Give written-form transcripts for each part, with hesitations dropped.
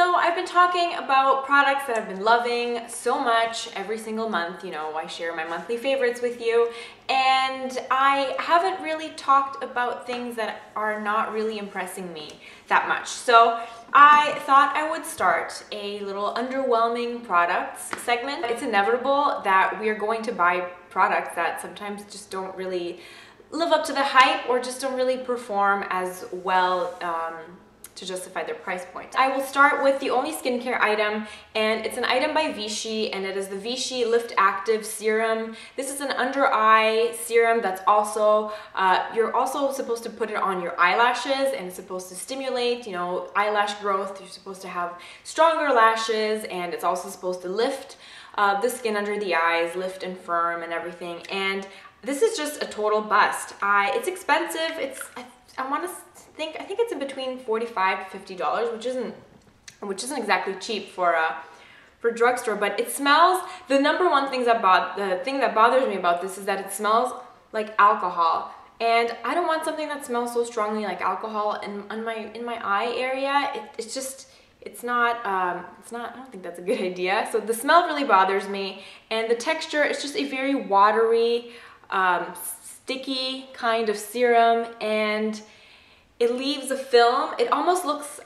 So I've been talking about products that I've been loving so much every single month. You know, I share my monthly favorites with you, and I haven't really talked about things that are not really impressing me that much. So I thought I would start a little underwhelming products segment. It's inevitable that we are going to buy products that sometimes just don't really live up to the hype or just don't really perform as well to justify their price point. I will start with the only skincare item, and it's an item by Vichy, and it is the Vichy Lift Active Serum. This is an under eye serum that's also, you're also supposed to put it on your eyelashes, and it's supposed to stimulate, you know, eyelash growth. You're supposed to have stronger lashes, and it's also supposed to lift the skin under the eyes, lift and firm and everything. And this is just a total bust. It's expensive. I think it's in between $45 to $50, which isn't exactly cheap for drugstore. But it smells. The number one thing the thing that bothers me about this is that it smells like alcohol, and I don't want something that smells so strongly like alcohol in my eye area. It's not. I don't think that's a good idea. So the smell really bothers me, and the texture is just a very watery, sticky kind of serum, and it leaves a film. It almost looks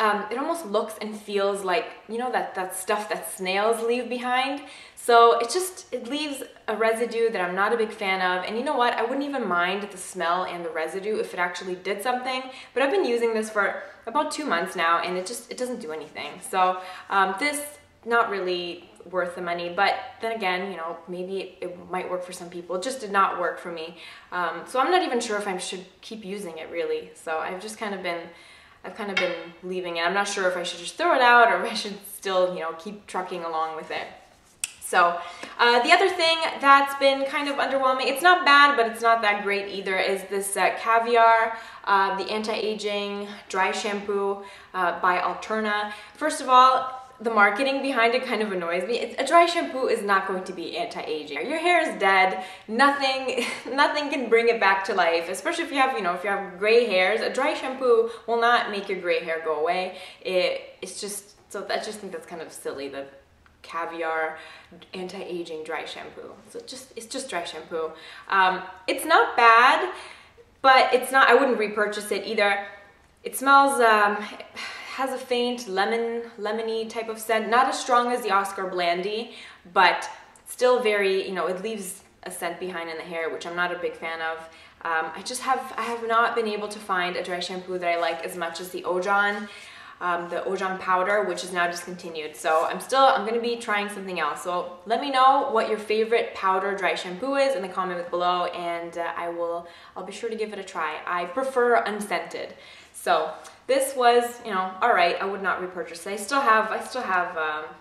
and feels like, you know, that stuff that snails leave behind. So it leaves a residue that I'm not a big fan of. And you know what? I wouldn't even mind the smell and the residue if it actually did something. But I've been using this for about 2 months now, and it doesn't do anything. So this, not really worth the money, but then again, you know, maybe it might work for some people. It just did not work for me. So I'm not even sure if I should keep using it really. So I've kind of been leaving it. I'm not sure if I should just throw it out or if I should still, you know, keep trucking along with it. So the other thing that's been kind of underwhelming, it's not bad, but it's not that great either, is this Caviar, the anti-aging dry shampoo by Alterna. First of all, the marketing behind it kind of annoys me. A dry shampoo is not going to be anti-aging. Your hair is dead. Nothing can bring it back to life, especially if you have, you know, if you have gray hairs. A dry shampoo will not make your gray hair go away. It's just, so I just think that's kind of silly, the Caviar anti-aging dry shampoo. So it's just dry shampoo. It's not bad, but it's not, I wouldn't repurchase it either. It smells, has a faint lemony type of scent, not as strong as the Oscar Blandy, but still very, you know, it leaves a scent behind in the hair, which I'm not a big fan of. I have not been able to find a dry shampoo that I like as much as the Ojon powder, which is now discontinued. So I'm gonna be trying something else. So let me know what your favorite powder dry shampoo is in the comments below, and I'll be sure to give it a try. I prefer unscented. So this was, you know, all right. I would not repurchase it. I still have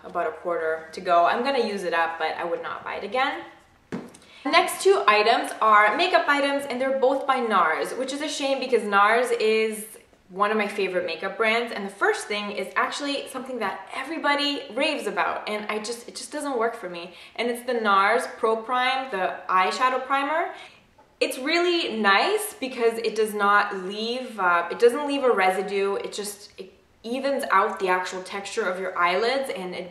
about a quarter to go. I'm gonna use it up, but I would not buy it again. The next two items are makeup items, and they're both by NARS, which is a shame because NARS is one of my favorite makeup brands. And the first thing is actually something that everybody raves about, and it just doesn't work for me. And it's the NARS Pro Prime, the eyeshadow primer. It's really nice because it does not leave, it doesn't leave a residue. It evens out the actual texture of your eyelids, and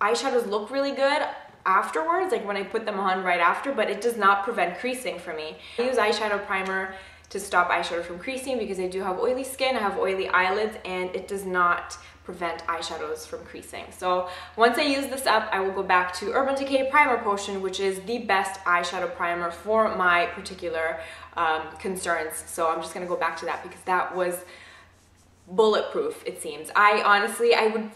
eyeshadows look really good afterwards, like when I put them on right after, but it does not prevent creasing for me. I use eyeshadow primer to stop eyeshadow from creasing because I do have oily skin, I have oily eyelids, and it does not prevent eyeshadows from creasing. So once I use this up, I will go back to Urban Decay Primer Potion, which is the best eyeshadow primer for my particular concerns. So I'm just gonna go back to that because that was bulletproof, it seems. I would,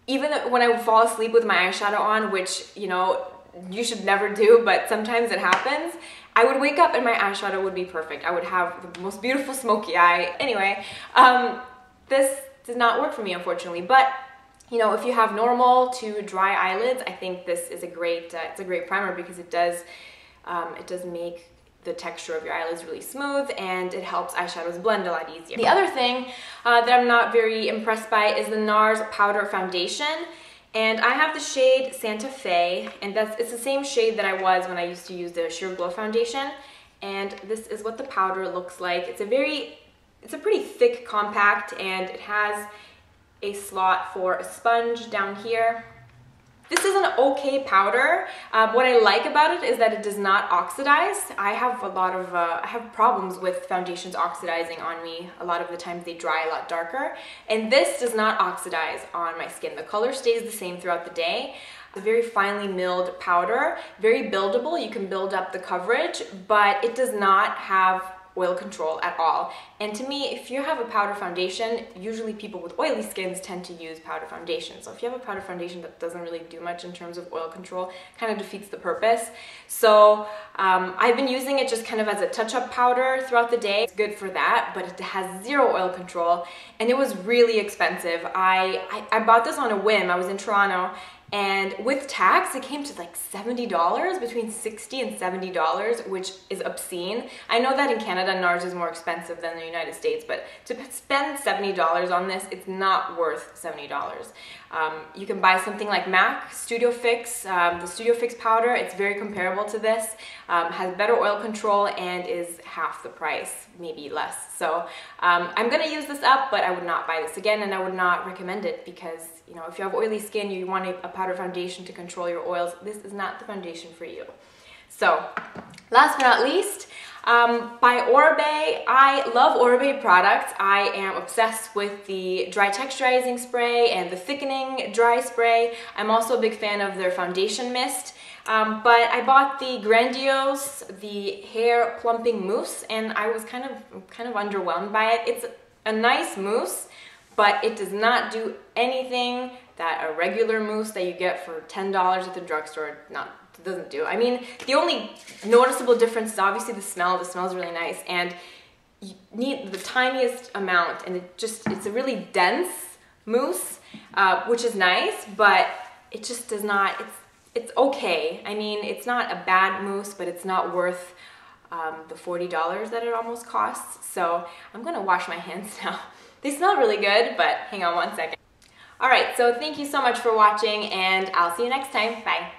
even when I would fall asleep with my eyeshadow on, which, you know, you should never do, but sometimes it happens, I would wake up and my eyeshadow would be perfect. I would have the most beautiful smoky eye. Anyway, this did not work for me, unfortunately, but you know, if you have normal to dry eyelids, I think this is a great, it's a great primer because it does make the texture of your eyelids really smooth, and it helps eyeshadows blend a lot easier. The other thing that I'm not very impressed by is the NARS Powder Foundation, and I have the shade Santa Fe, and it's the same shade that I was when I used to use the Sheer Glow Foundation, and this is what the powder looks like. It's a pretty thick compact, and it has a slot for a sponge down here. This is an okay powder. What I like about it is that it does not oxidize. I have I have problems with foundations oxidizing on me. A lot of the times they dry a lot darker, and this does not oxidize on my skin. The color stays the same throughout the day. It's a very finely milled powder, very buildable. You can build up the coverage, but it does not have oil control at all. And to me, if you have a powder foundation, usually people with oily skins tend to use powder foundation. So if you have a powder foundation that doesn't really do much in terms of oil control, kind of defeats the purpose. So I've been using it just kind of as a touch-up powder throughout the day. It's good for that, but it has zero oil control, and it was really expensive. I bought this on a whim. I was in Toronto, and with tax, it came to like $70, between $60 and $70, which is obscene. I know that in Canada, NARS is more expensive than the United States, but to spend $70 on this, it's not worth $70. You can buy something like MAC Studio Fix, the Studio Fix powder. It's very comparable to this, has better oil control, and is half the price, maybe less. So I'm gonna use this up, but I would not buy this again, and I would not recommend it because, you know, if you have oily skin, you want a powder foundation to control your oils, this is not the foundation for you. So, last but not least, by Orbe. I love Orbe products. I am obsessed with the dry texturizing spray and the thickening dry spray. I'm also a big fan of their foundation mist. But I bought the Grandiose, the hair plumping mousse, and I was kind of underwhelmed by it. It's a nice mousse, but it does not do anything that a regular mousse that you get for $10 at the drugstore doesn't do. I mean, the only noticeable difference is obviously the smell. The smell is really nice, and you need the tiniest amount, and it's a really dense mousse, which is nice, but it just does not, it's okay. I mean, it's not a bad mousse, but it's not worth the $40 that it almost costs. So I'm gonna wash my hands now. They smell really good, but hang on one second. All right, so thank you so much for watching, and I'll see you next time. Bye.